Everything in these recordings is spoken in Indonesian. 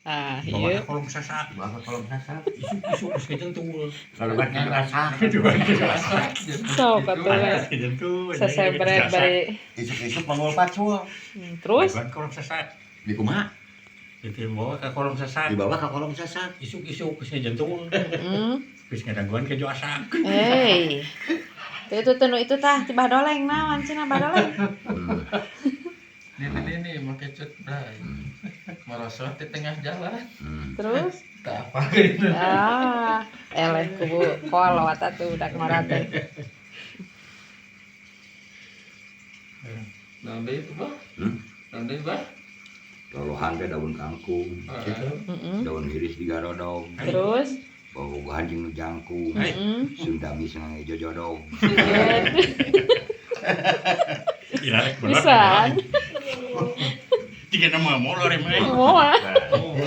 Ah, Bawa iya. ke kolong sasak. Isu kejentul. Kalau kan rasa Kedua sasak. Sok atuh. Kejentul. Sesebret bari. isuk-isuk panggul pacul. Terus Bawa ke kolong sasak. Di kumaha? Itu bawa ke kolong sasak. Dibawa ke kolong sasak. Isuk kejentul. heeh. Geus ngadaguan ke jo asak. Itu tah tibah doleng naon cenah badoleng. Ini make cut bray. Merosot di tengah jalan. Terus Tak apa gitu. eleh kubu kolot atuh dak ngora teh. Nanti itu bah. Hmm? Nanti bah. Lolohan teh daun kangkung, Heeh. daun iris digarodog, Terus bau anjing nu jangkung, sundami senang ijo jodog. Ilarek bener. pisan. Tiga nama molor emang. Moal. Oh,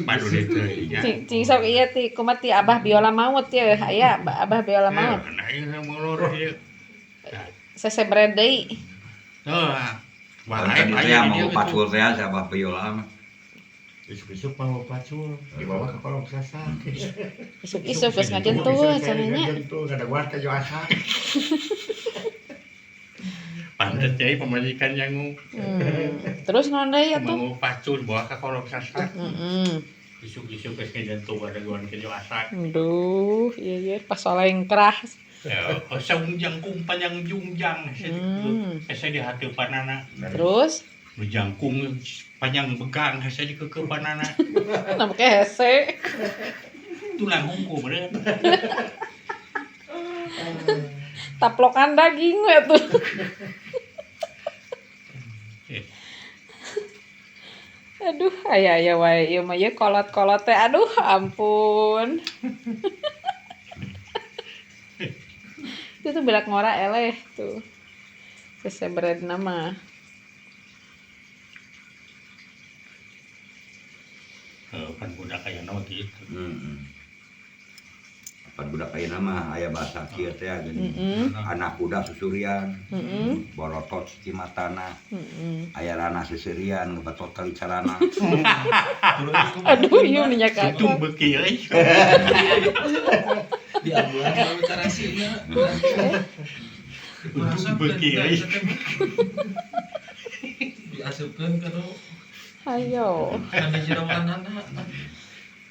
Padu itu. Cing sok ieu ti kumaha ti Abah Biola Maut ye aya Abah Biola Maut. Nah, ini molor ieu. Sesebret deui. Tuh. Tadi saya mau pacul teh sabah biola mah. Isuk-isuk mau pacul dibawa ke kolong sasak. Isuk-isuk geus ngajentul cenanya. Ngajentul ngadaguan ke jo asak. Pantet cai pemajikan yang Terus naon deui atuh? mau pacul bawa ke kolong sasak. Heeh. Isuk-isuk geus ngajentul ngadaguan ke jo asak. Aduh, ieu pas oleng keras. Saung jangkung panjang jungjang saya di hati panana. Terus Jangkung panjang begang saya di kekepanana. nama hese. Tulang hungku bener. Taplokan daging we tuh. Aduh, aya wae ieu mah ye kolot-kolot teh. Aduh, ampun. Itu tuh berak ngora eleh tuh. Sesebret nama. Pan budak aya naon gitu. Pan budak aya nama aya bahasa kieu teh geuning. Anak budak susurian, borotot cimatana. Aya rana seserian ngebatot kali carana. Aduh, ieu nya ka. Untung beuki euy. di ambulan kalau cara sihnya. Untung beuki euy. Diasupkeun ka do. Ayo, Kan di jirowanana.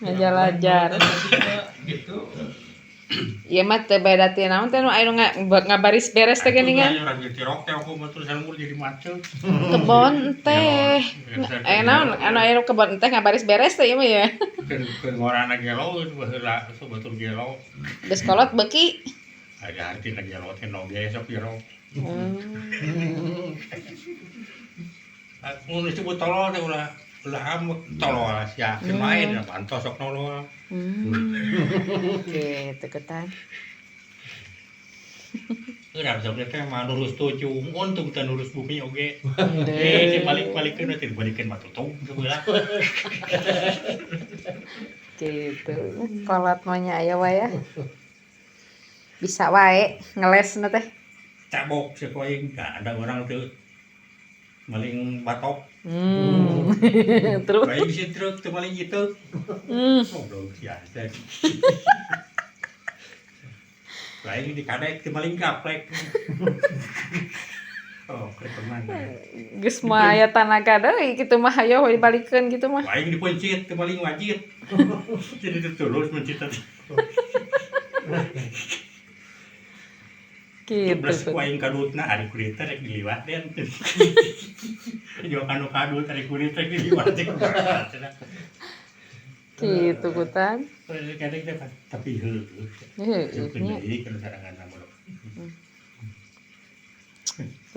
ngajalajar. Gitu. Ieu mah teu beda ti naon teh nu aya ngabaris beres teh geuningan. Urang ge tirok teh aku mah tulisan mur jadi macet. Kebon teh. Naon anu aya nu kebon teh ngabaris beres teh ieu mah ya. Keur ngorana gelo baheula sobatur gelo. Geus kolot beuki. Ada arti gelo teh no ge sok gelo. Aku disebut tolol teh ulah am tolol sia main pantos sok nolol. Gitu ketan. Urang sok teh mah nurus tuju untung teh nurus bumi oge. Balik-balikeun teh dibalikeun mah tutung sebelah. Gitu. Kolot mah nya aya wae ya. Bisa wae ngelesna teh. Cabok sekoing ada orang tuh maling batok. Terus Baik si truk tuh maling gitu. Goblok biasa. Lain di kadek tuh maling gaplek. Oh, keteman. geus mah aya tanaga deui kitu mah hayo dibalikeun kitu mah. Lain dipencit tuh maling wajib. Jadi terus mencit tadi. Gitu. Belas kuaing kadutna ari kulit rek diliwat den. Jo kanu kadut ari kulit rek diliwat teh kumaha cenah. Gitu kutan. Kadek teh tapi heuh. Heuh nya. Jadi kana sarangan mah.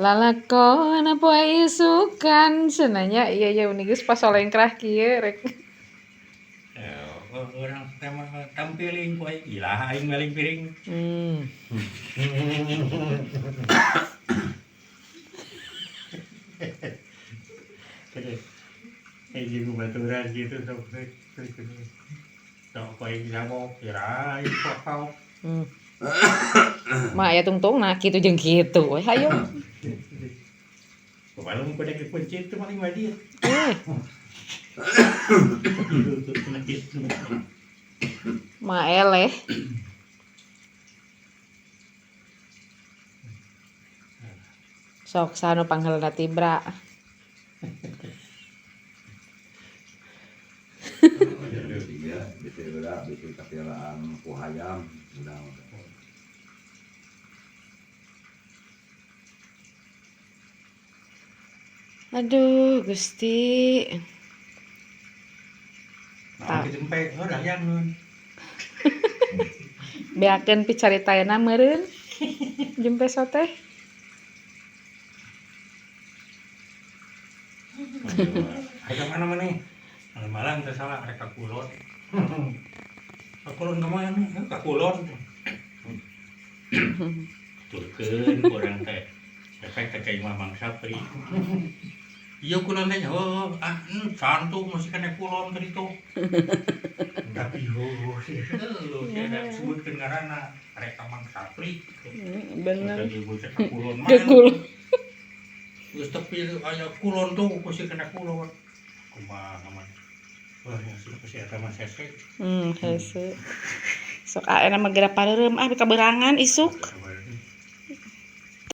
Lalakon poe isukan cenanya ieu uni geus pas oleng kerah kieu rek. Orang tema tampilin poe ilah aing maling piring. Kayak gitu baturan gitu sok poe bisa mau kira kau. Mah aya tungtungna kitu jeung kitu we hayo. Balung pada dipencit tuh maling wajib. Maeleh. Sok sanu pangheulna tibra. Iya, bisa berak, bisa kapilaan ku hayam, udah. Aduh, Gusti. Nah, kejempe, udah yang nun. Beakeun picaritaeuna meureun. Jempe soteh. Ada mana mana? Malam teh salah rek ka kulon. Ka kulon kemana? Ka kulon. Turkeun urang teh. Efek teh ka Imam Mang Sapri. Iya kulon teh santu masih kena kulon tadi tuh. Tapi lu ada sebutkeun ngaranna rek ka Mang Sapri. Bener. Tadi bocah ka kulon Ke kulon. Geus tepi aya kulon tuh masih kena kulon. Kumaha mah. Wah, ya sudah pasti eta mah sesek. Hese. Sok ayeuna mah geura pareureum kaberangan isuk.